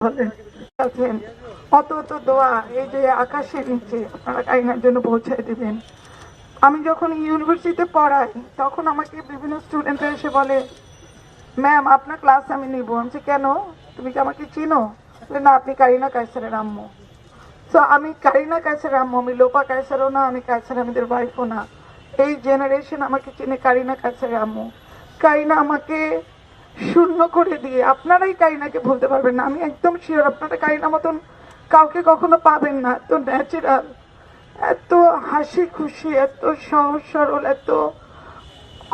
আছেন অত অত দোয়া এই যে আকাশের নিচে আপনারা কারিনার জন্য পৌঁছায় দিবেন। আমি যখন ইউনিভার্সিটিতে পড়াই তখন আমাকে বিভিন্ন স্টুডেন্টরা এসে বলে, ম্যাম আপনার ক্লাস আমি নিব। আমি কেন, তুমি কি আমাকে চিনো? না, আপনি কারিনা কায়সারের আম্মু। তো আমি কারিনা কায়সারের আম্মু, আমি লোপা কায়সারও না, আমি কায়সার আহমেদের ওয়াইফও না। এই জেনারেশন আমাকে চিনে কারিনা কায়সারের আম্মু। কারিনা আমাকে শূন্য করে দিয়ে আপনারাই কারিনাকে বলতে পারবেন না, আমি একদম শিওর আপনারা কারিনা মতন কাউকে কখনো পাবেন না। এত ন্যাচারাল, এত হাসি খুশি, এত সহজ সরল, এত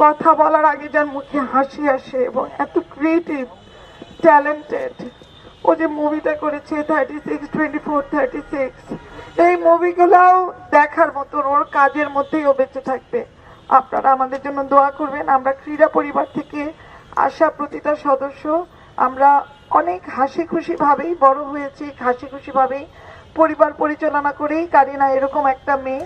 কথা বলার আগে যার মুখে হাসি আসে এবং এত ক্রিয়েটিভ, ট্যালেন্টেড। ও যে মুভিটা করেছে 36, 24, 36, এই মুভিগুলাও দেখার মতন, ওর কাজের মধ্যেই ও বেঁচে থাকবে। আপনারা আমাদের জন্য দোয়া করবেন। আমরা ক্রীড়া পরিবার থেকে আসা প্রতিটা সদস্য আমরা অনেক হাসি খুশি ভাবেই বড় হয়েছি, হাসি খুশি ভাবেই পরিবার পরিচালনা করেই কারিনা এরকম একটা মেয়ে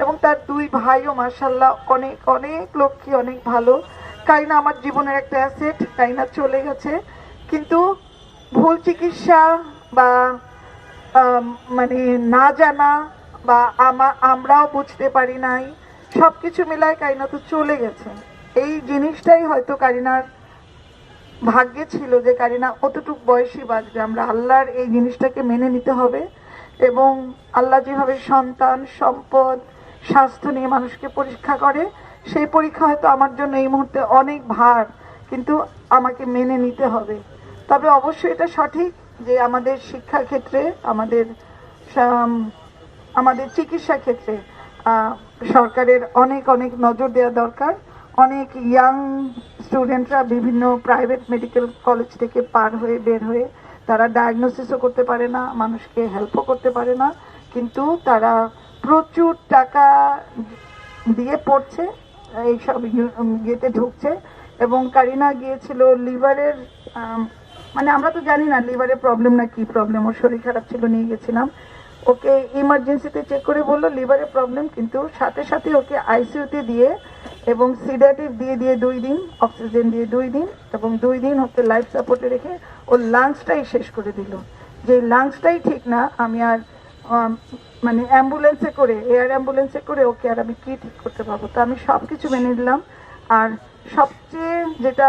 এবং তার দুই ভাইও মাশাআল্লাহ অনেক অনেক লক্ষ্মী, অনেক ভালো। কারিনা আমার জীবনের একটা অ্যাসেট। কারিনা চলে গেছে, কিন্তু ভুল চিকিৎসা বা মানে না জানা বা আমরাও বুঝতে পারি নাই, সবকিছু মিলায় কারিনা তো চলে গেছে। এই জিনিসটাই হয়তো কারিনার ভাগ্যে ছিল যে কারিনা অতটুক বয়সী বাঁচবে। আমরা আল্লাহর এই জিনিসটাকে মেনে নিতে হবে এবং আল্লাহ যেভাবে সন্তান, সম্পদ, স্বাস্থ্য নিয়ে মানুষকে পরীক্ষা করে, সেই পরীক্ষা হয়তো আমার জন্য এই মুহূর্তে অনেক ভার, কিন্তু আমাকে মেনে নিতে হবে। তবে অবশ্যই এটা সঠিক যে আমাদের শিক্ষা ক্ষেত্রে, আমাদের চিকিৎসা ক্ষেত্রে সরকারের অনেক অনেক নজর দেওয়া দরকার। অনেক ইয়াং স্টুডেন্টরা বিভিন্ন প্রাইভেট মেডিকেল কলেজ থেকে পার হয়ে বের হয়ে তারা ডায়াগনোসিসও করতে পারে না, মানুষকে হেল্পও করতে পারে না, কিন্তু তারা প্রচুর টাকা দিয়ে পড়ছে, এইসব ইয়েতে ঢুকছে। এবং কারিনা গিয়েছিল লিভারের, মানে আমরা তো জানি না লিভারের প্রবলেম না কি প্রবলেম, ওর শরীর খারাপ ছিল, নিয়ে গেছিলাম ওকে ইমার্জেন্সিতে, চেক করে বললো লিভারের প্রবলেম, কিন্তু সাথে সাথে ওকে আইসিইউতে দিয়ে এবং সিডেটিভ দিয়ে 2 দিন, অক্সিজেন দিয়ে 2 দিন এবং 2 দিন ওকে লাইফ সাপোর্টে রেখে ওর লাংসটাই শেষ করে দিল। যে লাংসটাই ঠিক না, আমি আর মানে অ্যাম্বুলেন্সে করে, এয়ার অ্যাম্বুলেন্সে করে ওকে আর আমি কি ঠিক করতে পারবো? তো আমি সব কিছু মেনে নিলাম। আর সবচেয়ে যেটা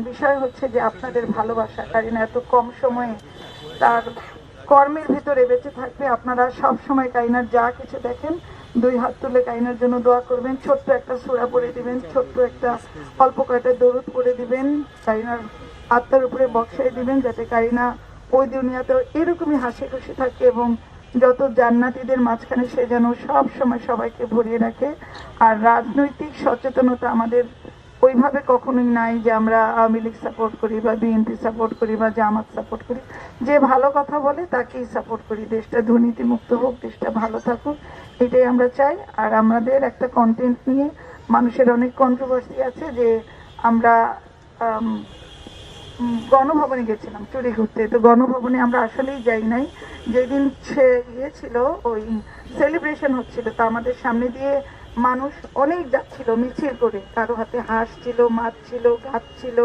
বিষয় হচ্ছে যে আপনাদের ভালোবাসা। কারিনা এত কম সময়ে তার কর্মের ভিতরে বেঁচে থাকবে। আপনারা সব সময় কারিনার যা কিছু দেখেন 2 হাত তুলে কারিনার জন্য দোয়া করবেন। ছোট্ট একটা সূরা পড়ে দিবেন, ছোট্ট একটা অল্প কয়েকটা দরুদ পড়ে দিবেন, কারিনার আত্মার উপরে বক্সাই দিবেন, যাতে কারিনা ওই দুনিয়াতেও এরকমই হাসি খুশি থাকে এবং যত জান্নাতীদের মাঝখানে সে যেন সব সময় সবাইকে ভরিয়ে রাখে। আর রাজনৈতিক সচেতনতা আমাদের ওইভাবে কখনোই নাই যে আমরা আওয়ামী লীগ সাপোর্ট করি বা বিএনপি সাপোর্ট করি বা জামাত সাপোর্ট করি। যে ভালো কথা বলে তাকেই সাপোর্ট করি। দেশটা দুর্নীতিমুক্ত হোক, দেশটা ভালো থাকুক, এটাই আমরা চাই। আর আমাদের একটা কন্টেন্ট নিয়ে মানুষের অনেক কন্ট্রোভার্সি আছে যে আমরা গণভবনে গেছিলাম চুরি ঘুরতে। তো গণভবনে আমরা আসলেই যাই নাই। যেদিন সে ইয়ে ছিল, ওই সেলিব্রেশন হচ্ছিল, তো আমাদের সামনে দিয়ে মানুষ অনেক যাচ্ছিল মিছিল করে, কারো হাতে হাঁস ছিল, মাছ ছিল, গাছ ছিল,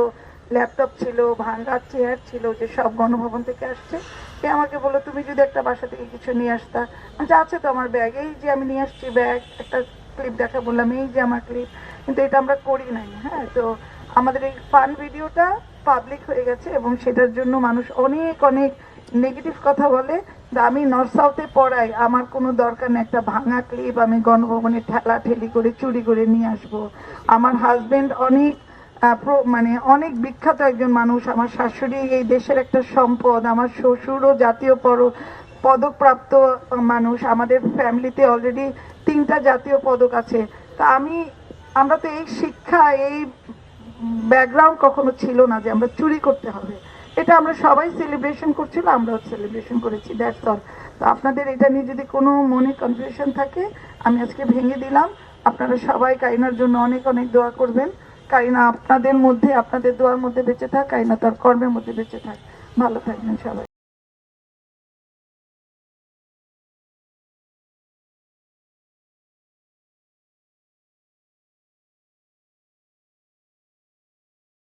ল্যাপটপ ছিল, ভাঙ্গা চেয়ার ছিল, যে সব গণভবন থেকে আসছে। সে আমাকে বললো, তুমি যদি একটা বাসা থেকে কিছু নিয়ে আসতা। আচ্ছা, আছে তো আমার ব্যাগ, এই যে আমি নিয়ে আসছি ব্যাগ, একটা ক্লিপ দেখা বললাম, এই যে আমার ক্লিপ, কিন্তু এটা আমরা করি নাই। হ্যাঁ, তো আমাদের এই ফান ভিডিওটা পাবলিক হয়ে গেছে এবং সেটার জন্য মানুষ অনেক অনেক নেগেটিভ কথা বলে। আমি নর্থ সাউথে পড়াই, আমার কোনো দরকার নেই একটা ভাঙা ক্লিপ আমি গণভবনে ঠেলা ঠেলি করে চুরি করে নিয়ে আসবো। আমার হাজবেন্ড অনেক মানে অনেক বিখ্যাত একজন মানুষ, আমার শাশুড়ি এই দেশের একটা সম্পদ, আমার শ্বশুরও জাতীয় পদকপ্রাপ্ত মানুষ, আমাদের ফ্যামিলিতে অলরেডি 3টা জাতীয় পদক আছে। তা আমরা তো এই শিক্ষা, এই ব্যাকগ্রাউন্ড কখনো ছিল না যে আমরা চুরি করতে হবে। এটা আমরা সবাই সেলিব্রেশন করছিল, আমরাও সেলিব্রেশন করেছি, দ্যাটস অল। তো আপনাদের এটা নিয়ে যদি কোনো মনে কনফিউশন থাকে, আমি আজকে ভেঙে দিলাম। আপনারা সবাই কারিনার জন্য অনেক অনেক দোয়া করবেন। কারিনা আপনাদের মধ্যে, আপনাদের দোয়ার মধ্যে বেঁচে থাক, কারিনা তার কর্মের মধ্যে বেঁচে থাক। ভালো থাকবেন সবাই।